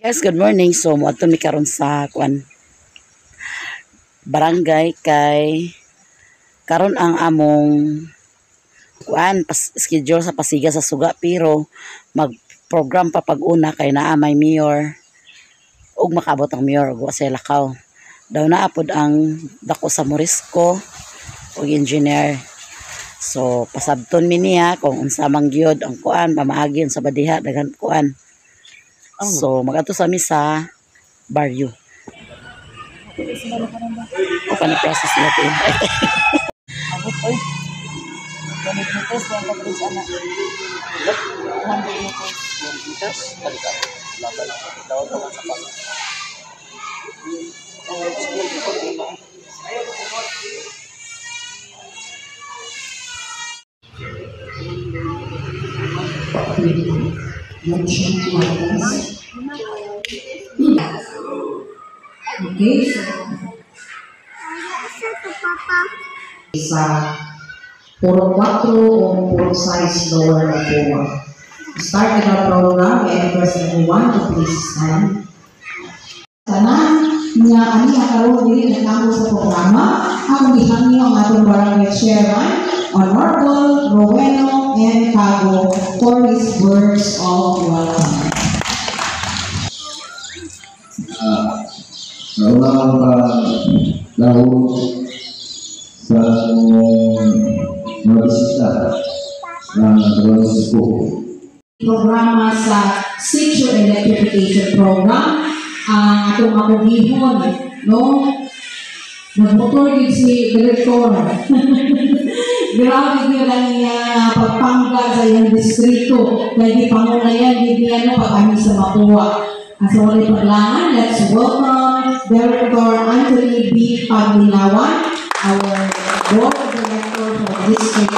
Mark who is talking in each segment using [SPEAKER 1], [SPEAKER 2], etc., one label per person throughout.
[SPEAKER 1] Guys, good morning. So, moadto mi karon sa barangay kay karon ang among schedule sa pasiga sa suga pero mag-program pa pag-una kay naa may mayor ug makabot ang mayor ug sa lakaw. Daw naa pod ang dako sa Morisco ug engineer. So, pasabton mi niya kung unsa man gyud ang pamaagin sa badiha daghan So, mag-ato sa misa barrio. O process natin.
[SPEAKER 2] Abot oy. 20 meters lang ka dito sana. 100 meters. 100 meters. Balikan. Laban lang. Daw sa pala.
[SPEAKER 3] Okay. Sa puro 4 o puro size lower na po. Start our program. I request everyone to please stand. Sana niya ani akaroon dili nagtamo sa programa ang gihangyo ang atong barangay chairman Honorable Roweno and Cago for his words of welcome.
[SPEAKER 4] Naulang dahil sa mga bisita ng Dalawang School.
[SPEAKER 3] Programa sa Secure Electrification Program ang atong makugihon, no? Nagmotor din si Director. Grabe niya lang niya pagpangga sa iyang distrito. Kaya di pangunayan, di niya pag-ani sa Mapua. At sa wali paglangan, let's welcome Director Anthony B. Pagnilawan, our Board of Director for District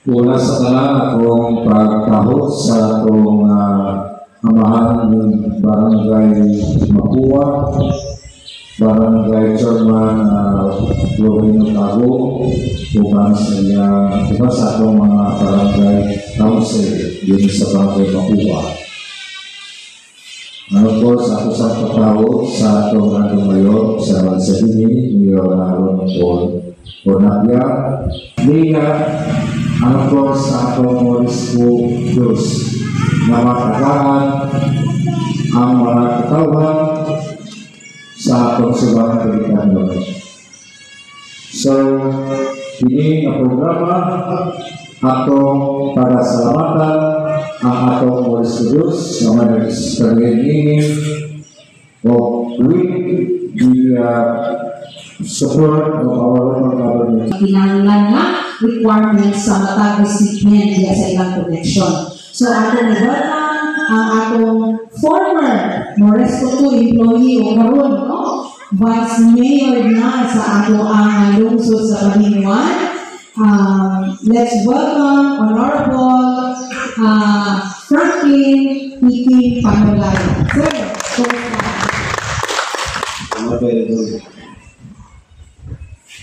[SPEAKER 3] 4.
[SPEAKER 4] Una sa talang akong pagkahot sa akong amahan ng Barangay Mapua, Barangay Chairman Roweno Cago, kung sa niya, sa akong mga barangay council din sa Barangay Mapua. Of course, ako sa pagkahot sa atong mayor sa Mansahini, Mayor Aaron Paul Bonapia, niya, of course, sa atong Morisco Cruz, na matagaan ang mga katawan sa atong subang Pilipino. So, ini ang programa atong pagasalamatan ang atong Morisco Cruz na may nag-experience o with the support of our local government.
[SPEAKER 3] Kinahanglan na requirements sa matag recipient diya sa ilang connection. So, ato na welcome ang atong former Morisco 2 employee o karon, no? Vice Mayor na sa ato ang lungsod sa Balingwan. Let's welcome Honorable Franklin P. Panulay. Sir,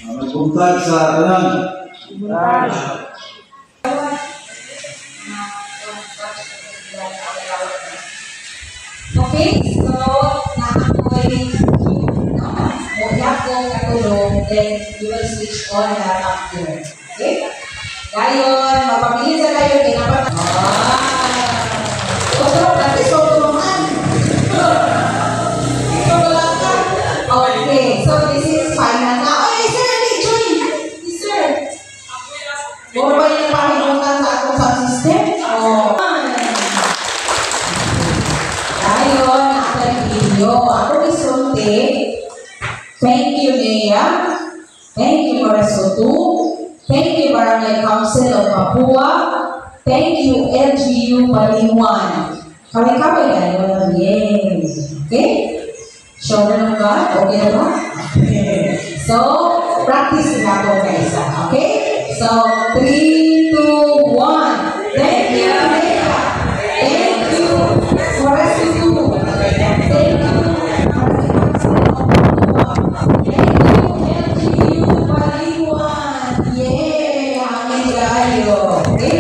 [SPEAKER 4] Magpunta sa tanan.
[SPEAKER 5] Okay, so nakakoy katulong, then you will switch on that after. Okay? Gayon, mapabilis na kayo, kinapat. Otro, kasi sotoman. Okay, so this is final na. Oh, yes, sir, join. Yes, sir. More ba yung pahinungan sa atong sound system? Oh. Gayon, aking video. Ako isunti. Thank you, Nea. Thank you, Morisco 2. Thank you, Barangay Council of Mapua. Thank you, LGU Balingwan. Kaway-kaway gayon. Yay. Okay? Shoulder ng God. Okay na ba? So, practice na po guys. Okay? So, 3, 2, 1. Thank you, Nea. Thank you, Morisco 2. Thank you. Okay,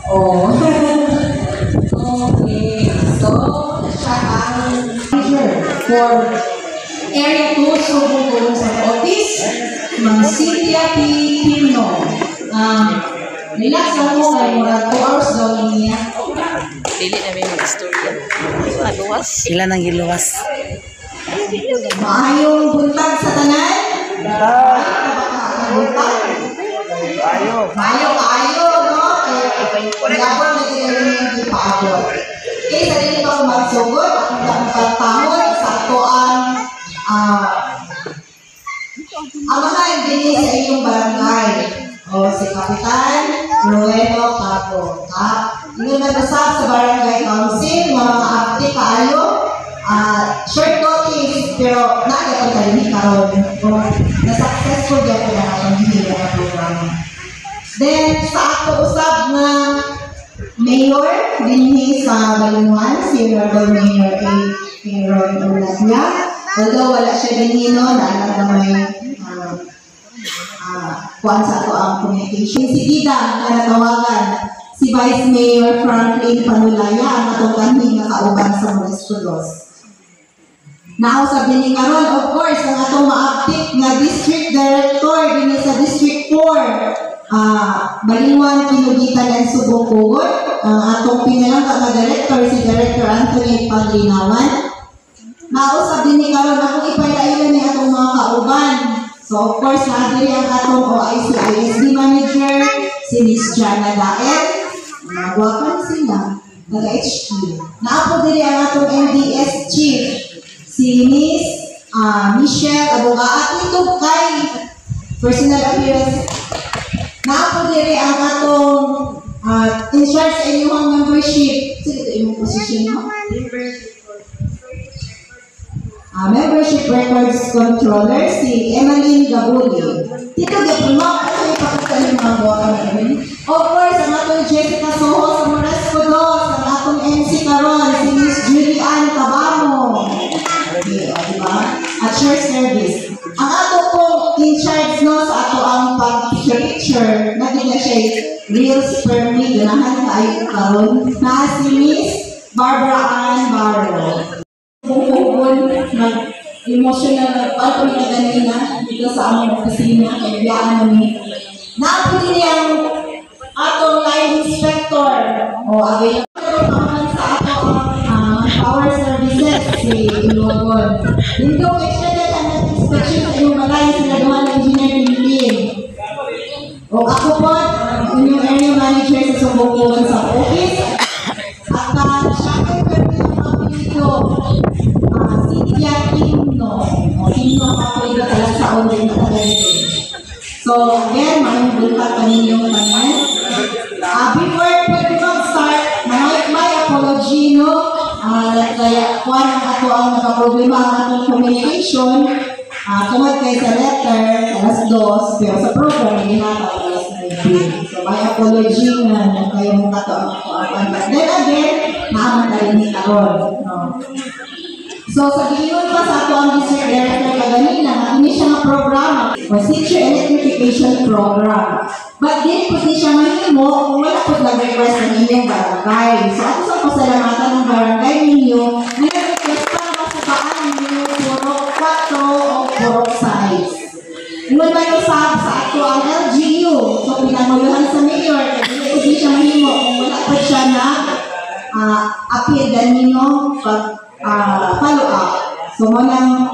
[SPEAKER 5] Oh. Okay. So, siya ang manager for Area 2 Subo sa office, Ma'am Cynthia P. Pino. Relax lang mo kay mura 2 hours daw niya.
[SPEAKER 2] Dili na may mag-istorya. Maluwas.
[SPEAKER 1] Ilan ang giluwas?
[SPEAKER 5] Maayong buntag sa tanan. Buntag. Maayo, no? Labot na ginagawa yung ipaabot. Okay, sa rin pa kung magsugod, ang pagtahon sa atoan, amahan din sa inyong barangay. O si Kapitan Rueno Pato. Yung nag-usap sa barangay council, mga akti kaayo, short notice, pero nakita ka rin karon kung na-successful dyan ko na ang hihila na programa. Then, sa ato usap na mayor, dinhi sa Balunwan, si Honorable Mayor A. Ron Ulatya. Although wala siya dinhi no, naalam na may kuwan sa ato ang communication. Si Dida, na natawagan, si Vice Mayor Franklin Panulaya, ang atong kanhi nga kauban sa Modesto Dos. Nausap din ni karon, of course, ang atong ma-update nga District Director din sa District 4. Balingwan, Kinugitan, and Subong Pugot. Ang atong pinalangka nga Director, si Director Anthony Paglinawan. Nausap din ni karon akong ipalailan ni atong mga kauban. So, of course, naadiri ang atong OIC ISD Manager, si Miss Jana Daet. Nagwakan sila, taga-HQ. Naapo diri ang atong MDS Chief, si Miss Michelle Abogaat. Ito kay personal appearance. Naapo diri ang atong in charge sa inyong membership. Sige, ito yung position mo. Membership Records Controller, si Emmeline Gabuli. Dito, gapon mo, ano yung ipakita yung mga buwa namin? Of course, ang atong Jessica Soho sa Moresco Dos, ang atong MC Caron, si Miss Julian Cabamo. Okay, diba? At share service. Ang ato pong in charge no, sa ato ang pag-picture, natin na siya Reels Permit, ganahan ka ay karon na si Miss Barbara Ann Barrow. Bukod nag-emotional na pagod na ganina dito sa aming opisina, kaya namin. Naapin niya ang atong line inspector o available sa ato power services si Ilogon. Dito extended ang inspection sa inyong balay sa Laduhan Engineering Team. O ako po, inyong area manager sa Subukulan sa office. At siya ay pwede ang kapilito. Cynthia Pino. Pino ako ito talaga sa online na talaga. So, again, maraming bulkat pa ninyong tanan. Before pwede mag-start, may apology, no? Kaya kuwan ang ato ang nakaproblema ang atong communication. Tungod kay sa letter, alas 2, pero sa program, hindi na alas 9. So, may apology na kayo mong kato ang ato ang. But then again, naaman tayo ni Karon. No? So, sa giliyon pa sa ato ang district director kaganina, hindi siya nga programa o City Electrification Program. But din po di siya mahimo kung wala po nag-request ng inyong barangay. So, ako sa pasalamatan ng barangay ninyo, nag-request para masabaan ninyo puro 4 o puro size. Nung may usap sa ato ang LGU, so pinanguluhan sa mayor, kasi hindi siya mahimo kung wala po siya na appeal ninyo pag follow up. So, munang,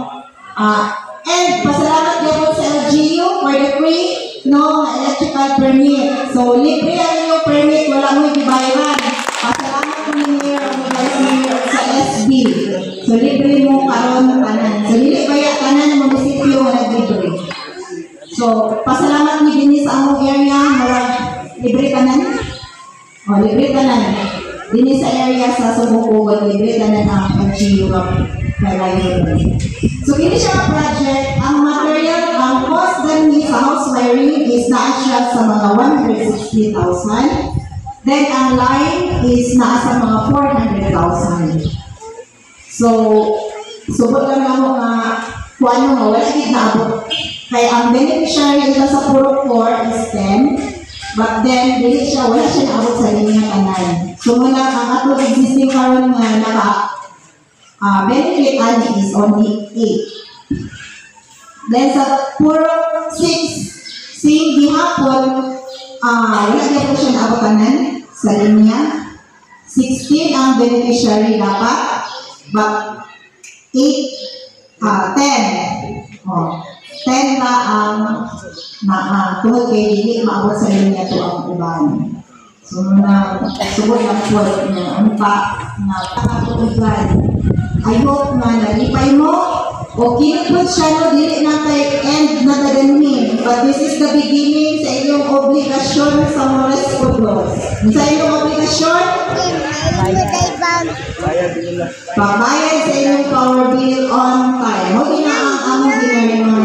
[SPEAKER 5] and pasalamat din po sa LGU for the free electrical permit. So, libre ang inyong permit, wala mo ibayaran. Pasalamat po ninyo ang Vice Mayor sa SB. So, libre mo karon tanan. So, libre baya tanan ng munisipyo wala libre. So, pasalamat ni din sa among area, libre tanan. O, libre tanan. Dini sa area sa Subukuan, libre tanan ang LGU So, ini siya project. Ang material, ang cost din sa house wiring is na-siya sa mga 160,000. Then, ang line is nasa mga 400,000. So, subot lang ako nga kung ano nga, wala din naabot. Kaya ang beneficiary ito sa puro 4 is 10.
[SPEAKER 3] But then, wala siya naabot sa linya kanan. So muna, ang ato existing karon nga benefit ani is only 8. Then sa puro 6, same gihapon, wala niya po siya naabot kanan sa linya. 16 ang beneficiary dapat, but 10. 10 na ang tungkol kay dili maabot sa linya to ang uban. So muna, subot lang po ang pa na pakatutugan. I hope na nalipay mo o kinipot siya no, dili na kay end na taganmin. But this is the beginning sa inyong obligasyon sa mga respondos. Sa inyong obligasyon, pagbayad sa inyong power bill on time. Huwag na ang among ginagawa.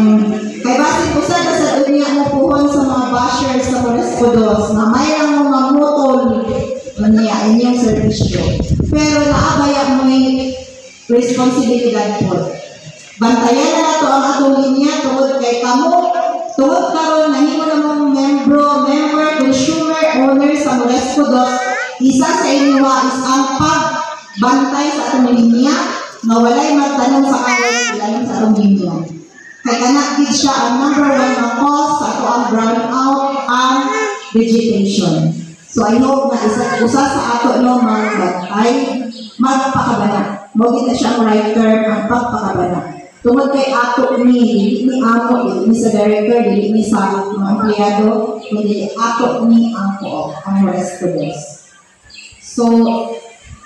[SPEAKER 3] Kay basit po sa dunya mo puhon sa mga bashers sa mga respondos na may lang mo mamutol niya inyong servisyo. Pero naabaya mo yung responsibilidad po. Bantayan na nato ang atong linya tungod kay kamo, tungod karon nahimo na mong member, consumer, owner sa Morescodos. Isa sa inyo is ang pagbantay sa atong linya na walay magtanong sa karon ilalim sa atong linya. Kay kana gid siya ang number 1 na cause sa ato ang brownout ang vegetation. So I hope na usa sa ato no magbantay, magpakabana. Mo kita siya ang right term ang pagpakabana. Tungod kay ato ni amo, ni sa director, ni sa mga empleyado, ni ato ni ang co-op, ang Morescodos. So,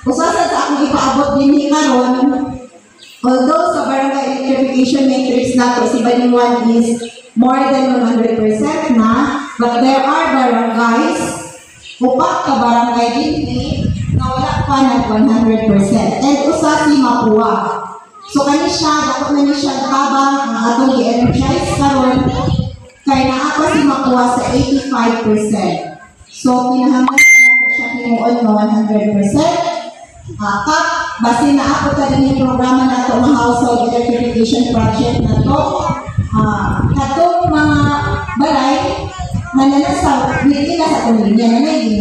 [SPEAKER 3] usasan sa akong ipaabot din karon, although sa barangay electrification matrix nato, si Baliwan is more than 100% na, but there are barangays, upat ka barangay din na wala pa ng 100%. And usa si Mapua. So kani siya, dapat na niya siya habang ang atong i-energize karon kay naa pa si Mapua sa 85%. So kinahaman na siya himuon na 100%. Basin na ako ta din yung programa na ito, mga household electrification project na ito. Katong mga balay na nanasa, hindi na sa tulinya, nanay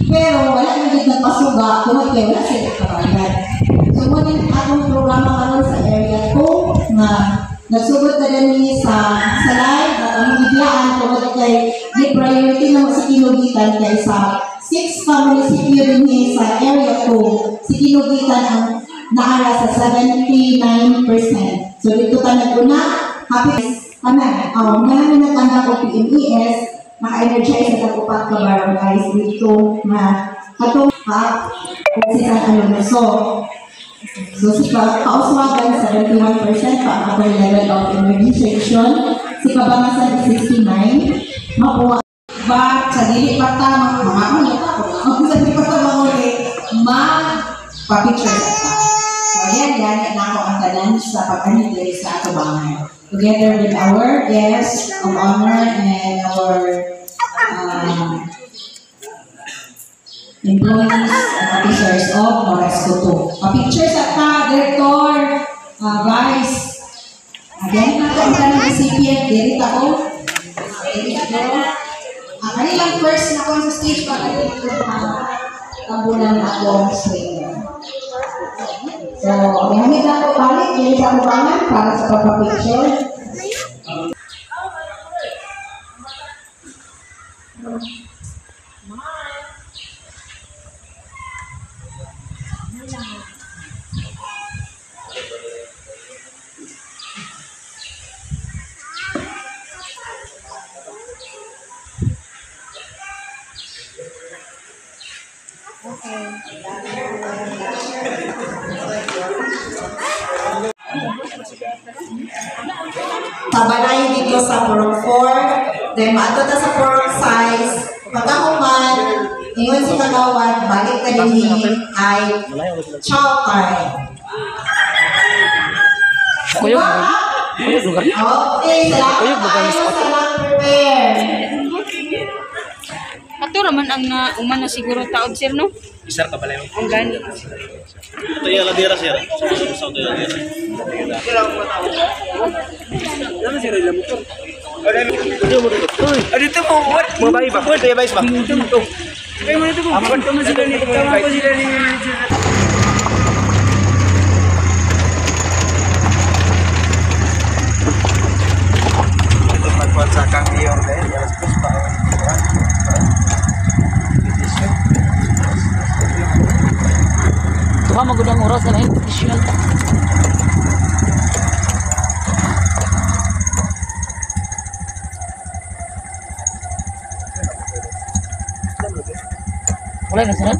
[SPEAKER 3] pero wala na din nagpasuga, kung kaya wala sila kapagat. So, ngunit akong programa karon sa area ko na nagsugod na din sa live at ang biglaan kung kaya di priority na sa kinugitan kaya sa 6 munisipyo din sa area ko, si kinugitan ang naara sa 79%. So, dito tayo naguna, happy namin natanda ko PMES, naka-energize sa tagupat ka barangays dito na katong So, si Kauswagan, 71% pa ang upper level of energization. Si Kabangasan, 69%. Mapuwa ba sa dili pa tamang sa dili pa tamang magpa-picture sa ta. So, yan na ako ang tanan sa pag-anitay sa atubangan. Together with our guests of honor and our employees and officers of Moresco 2. Pa-picture sa ta, Director, Vice. Again, natin ng recipient, dirit ako. Kanilang first na ako sa stage para dito tambunan ako swing. So, gamit ako balik, dirit ako bangan para sa pagpa-picture. Tabalay dito sa Purok 4, then maato ta sa Purok size, pagkahuman, ingon si Kagawad, balik na din ay chow time.
[SPEAKER 2] Kuyog lugar.
[SPEAKER 3] Okay, salamat tayo sa lang-prepare.
[SPEAKER 6] Ato raman ang uman na siguro taod sir no?
[SPEAKER 7] Isar ka pala yun.
[SPEAKER 6] Ang gani.
[SPEAKER 7] Ito yung ladira sir. Sa ito yung ladira. Ano sir yung motor? Dito mo, what? Mabay ba? Mabay ba? Dito mo. Ay, mo dito mo. Tama sila ni. Tama ko sila ni. Ito pagkuhan sa kang iyong dahil. Terus pa.
[SPEAKER 1] Tuha magudang oras na lang decision. Wala na sunod?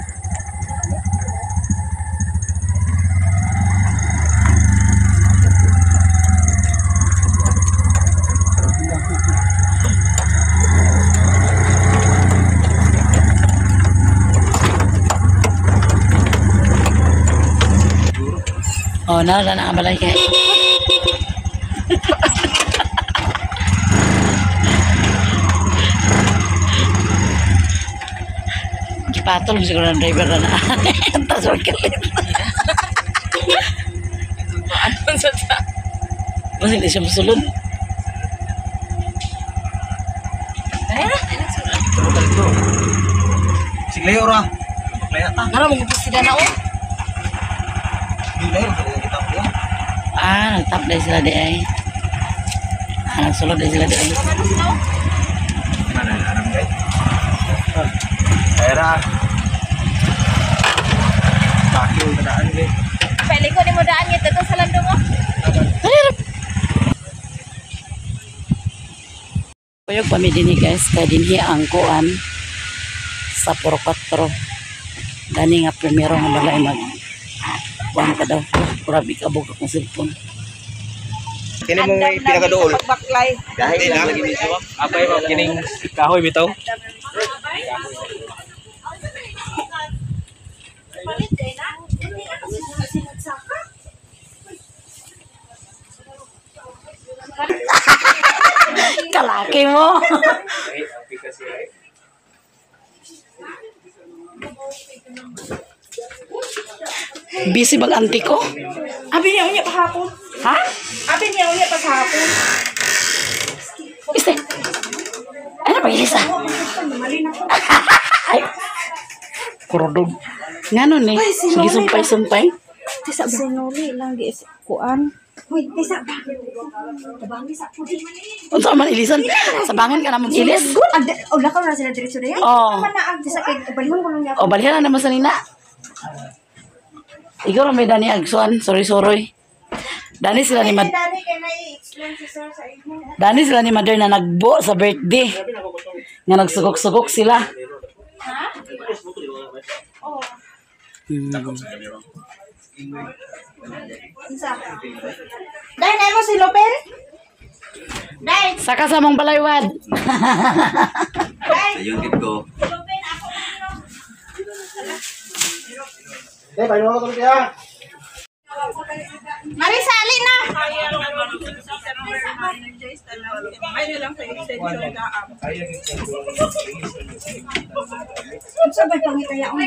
[SPEAKER 1] Oh, na ang balay kay. Gipatol siguro ng driver na. Tas wag kalit. Ano sa ta? Mas hindi siya masulod.
[SPEAKER 7] Sige ora.
[SPEAKER 6] Ngano mo gusto sila na o?
[SPEAKER 1] Nagtap dahil sila di ay. Nagsulod dahil sila di ay.
[SPEAKER 7] Mana aram guys? Daerah. Pakil daan guys.
[SPEAKER 6] Pwede ko ni mo daan niya dito sa lando mo.
[SPEAKER 1] Kuyog pamili ni guys, kaya dinhi ang kuan sa Puro 4. Dani nga primero nga balay mag kuan ka daw. Grabe ka bug akong cellphone.
[SPEAKER 7] Kini mo pinakadool.
[SPEAKER 6] Pagbaklay.
[SPEAKER 7] Dahil na lagi ni siya. Apa ay kining kahoy bitaw?
[SPEAKER 1] Kalaki mo. Busy bag auntie ko?
[SPEAKER 6] Abi niya unya pa hapon.
[SPEAKER 1] Ha?
[SPEAKER 6] Abi niya unya pa hapon.
[SPEAKER 1] Iste. Ano pa Elisa? Ay. Kurodog. Ngano ni? Sige sumpay-sumpay.
[SPEAKER 6] Tisa sinuli lang di kuan.
[SPEAKER 3] Hoy, isa ba? Tabangi sa pudi man eh.
[SPEAKER 1] Unsa man Elisan? Sabangan ka na mo ilis?
[SPEAKER 3] Ula ka na sila diretso na yan?
[SPEAKER 1] Oo.
[SPEAKER 3] Manaag sa kay balihon ko lang niya.
[SPEAKER 1] O balihan na naman sa nina. Ikaw may Dani Agsuan. Sorry. Dani sila ni
[SPEAKER 3] Dani kay na i-explain si sir sa inyo.
[SPEAKER 1] Dani sila ni Mother na nagbo sa birthday. Nga nagsugok-sugok sila.
[SPEAKER 3] Ha? Oo. Isa. Dai na mo si Lopen? Dai.
[SPEAKER 1] Saka sa mong balaywad.
[SPEAKER 3] Dai.
[SPEAKER 7] Ayun gid ko.
[SPEAKER 3] Lopen ako ano.
[SPEAKER 7] Eh, bayo ko kaya.
[SPEAKER 3] Marisa, ali na. Unsa ba pangitaya mo?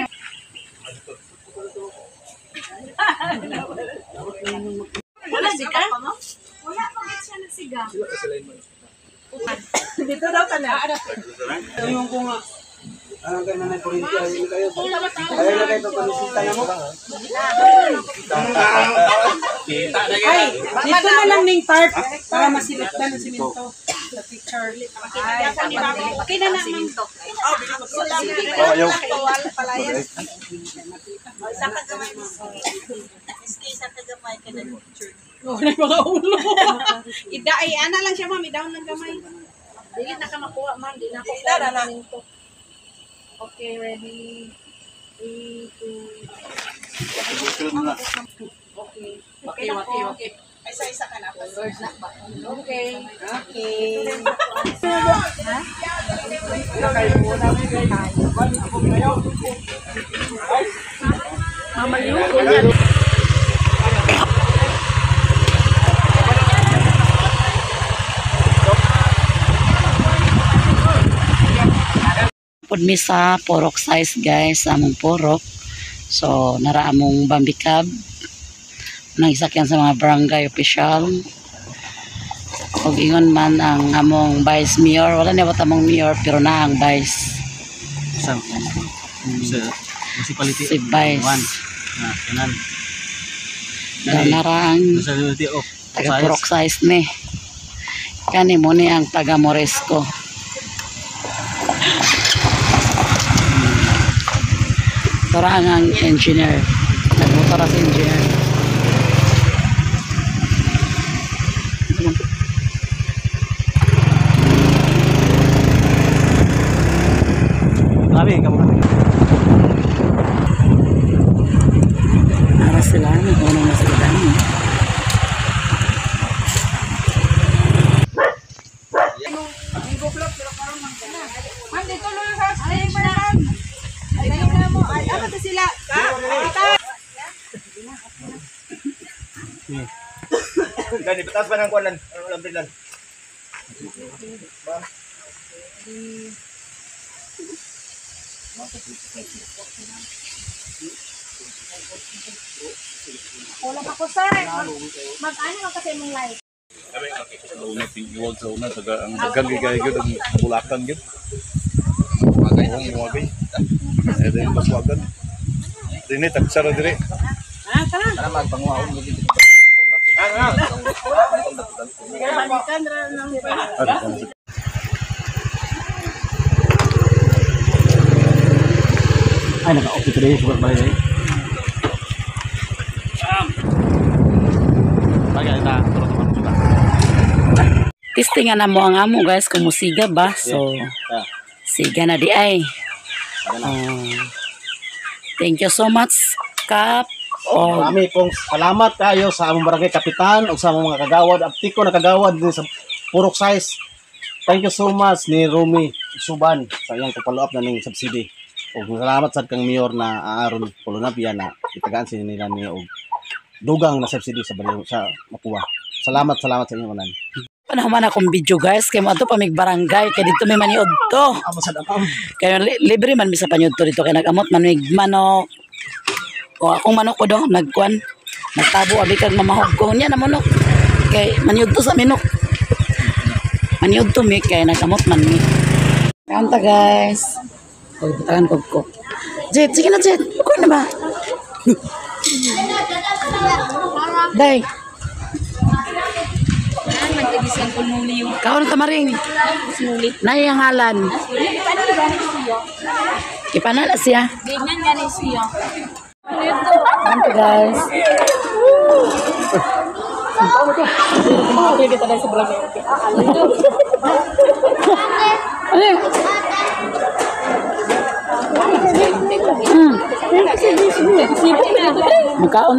[SPEAKER 3] Wala siga? Wala pa siya nagsiga.
[SPEAKER 6] Dito daw ka na.
[SPEAKER 7] Yung ko nga. Ang ganda na kurinti ay kayo. Ay na kayo panisita na mo.
[SPEAKER 6] Ay, dito na lang ning tarp para masiliptan ng simento sa picture. Ay, okay na naman.
[SPEAKER 7] Oh, yung
[SPEAKER 6] Wala mga ulo. Ida ay ana lang siya ma'am, idaw ng gamay. Dili na ka makuha ma'am, di na ko kuha to. Okay, ready. 3, 2. Okay. Isa-isa ka na. Okay. Mama, yun.
[SPEAKER 1] Pud mi sa porok size guys, among porok. So nara among bambikab. Nang isakyan sa mga barangay official. Og ingon man ang among vice mayor, wala na among mayor pero na ang vice.
[SPEAKER 2] Sa municipality.
[SPEAKER 1] Si vice.
[SPEAKER 2] Kanan.
[SPEAKER 1] Daw nara ang
[SPEAKER 2] Municipality of
[SPEAKER 1] taga Purok size ni. Kani mo ni ang taga Morisco. Tora ang engineer. Nagmotor sa engineer.
[SPEAKER 2] Grabe, kamu.
[SPEAKER 1] Nara sila. Nagmotor na sila dami.
[SPEAKER 6] Man, dito lang sa stage na. Ay, na mo. Ay, ano to sila?
[SPEAKER 7] Gani, batas ba ng kuwan? Ano lang?
[SPEAKER 6] Wala pa ko, sir. Mag-ano lang kasi mong live.
[SPEAKER 8] Una tingwag sa una taga ang dagang gigay gyud ang bulakan gyud. Wagay. Ede yung paswagan. Dini tagsara dire.
[SPEAKER 7] Para magpanguhaon mo dito.
[SPEAKER 2] Ay, naka-off ito rin. Subat balik. Bagay na. Turot-turot kita.
[SPEAKER 1] Testingan na mo ang amo guys kung musiga ba. So, siga na di ay. Thank you so much, Kap. Oh,
[SPEAKER 9] Marami pong salamat kayo sa among barangay kapitan o sa among mga kagawad. Aptiko na kagawad din sa Purok Size. Thank you so much ni Rumi Suban sa iyang follow up na ning subsidy. O salamat sa kang mayor na Aaron Polonapia na itagaan sa nila niya og dugang na subsidy sa Baliw sa Mapua. Salamat sa inyo manan.
[SPEAKER 1] panahon man akong video guys. Kaya mo ito pa may barangay. Kaya dito may maniod to.
[SPEAKER 9] Amo sa dakam.
[SPEAKER 1] Kaya libre man mi sa panyod to dito. Kaya nagamot man may manok. O akong manok ko do. Nagkuan. Nagtabo abi kag mamahog ko niya na manok. Kaya maniod to sa minok. Maniod to mi. Kaya nagamot man mi. Kanta guys. O butakan ko. Jet, sige na Jet. Kuan na ba? Day. Kaon tamaring. Nay ang halan. Ipanala siya.
[SPEAKER 6] Ganyan ganin siya.
[SPEAKER 1] Thank you guys. Magkaon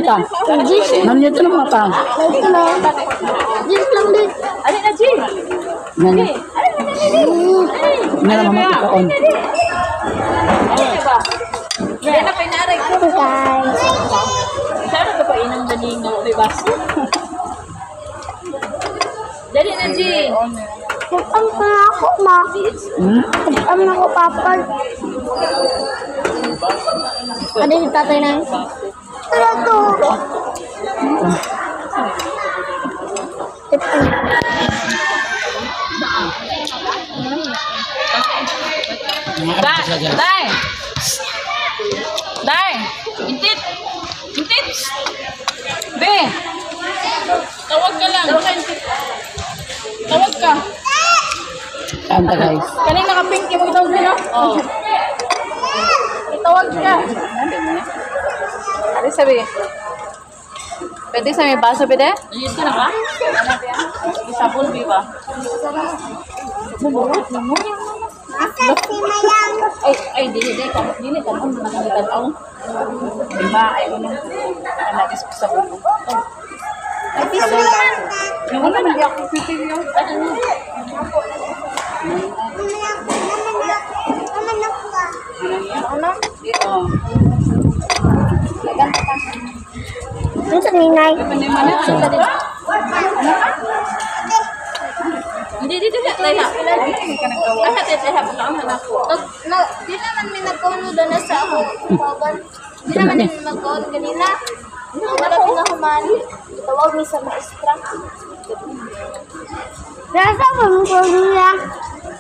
[SPEAKER 1] ka. Nandiyan ito naman ka.
[SPEAKER 6] Alin na, Jin?
[SPEAKER 1] Nani? Nani naman magkaon.
[SPEAKER 6] Alin na ba? Hindi na pinarig ko. Guys. Sana ka pa inang daling na ubibas? Dali na, Jin.
[SPEAKER 10] Ang ako, ma. Ang ako, papa. Ano yung tatay na yun? Ano to?
[SPEAKER 6] Day! Day! Intit! Intit! Be! Tawag ka lang. Tawag ka.
[SPEAKER 1] Kanta guys.
[SPEAKER 6] Kanina naka-pink yung itawag mo, no? Oo. Itawag ka. Ano sabi? Pwede sa may baso, pwede? Ayun ka na ba? Isabon, di ba? Ay, dili, kamu na nakagitanaw. Diba, ayaw na. Nagis ko sa buko. Ay, piso naman. Naman naman, di ako pitil yun. Ano? Dito.
[SPEAKER 10] Ano sa ninay?
[SPEAKER 6] Hindi, dito siya. Tayo na. Asa tayo tayo hapon lang na ako.
[SPEAKER 10] Di naman may nagkaon doon na sa ako. Di naman may nagkaon kanina. Wala pinahumali. Tawag mo sa maestra. Nasa pa mo ko niya.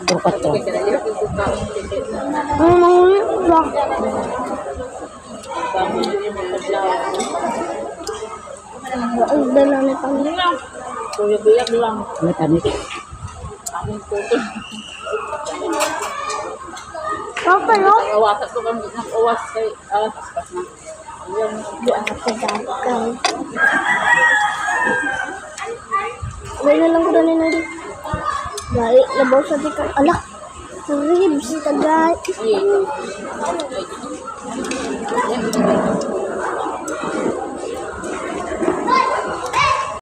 [SPEAKER 1] Turkat to.
[SPEAKER 10] Mahuli ba? Ang dala ni Panginoon.
[SPEAKER 6] Buyag lang.
[SPEAKER 1] Ano tanit?
[SPEAKER 6] Aming puto.
[SPEAKER 10] Papa, no?
[SPEAKER 6] Awasan ko kami ng awas kay pas na. Yan, yan.
[SPEAKER 10] Pagkakang. Wala lang ko rin nari. Dahil, labaw sa tika. Ala! Ribs, tagay.
[SPEAKER 6] Ay,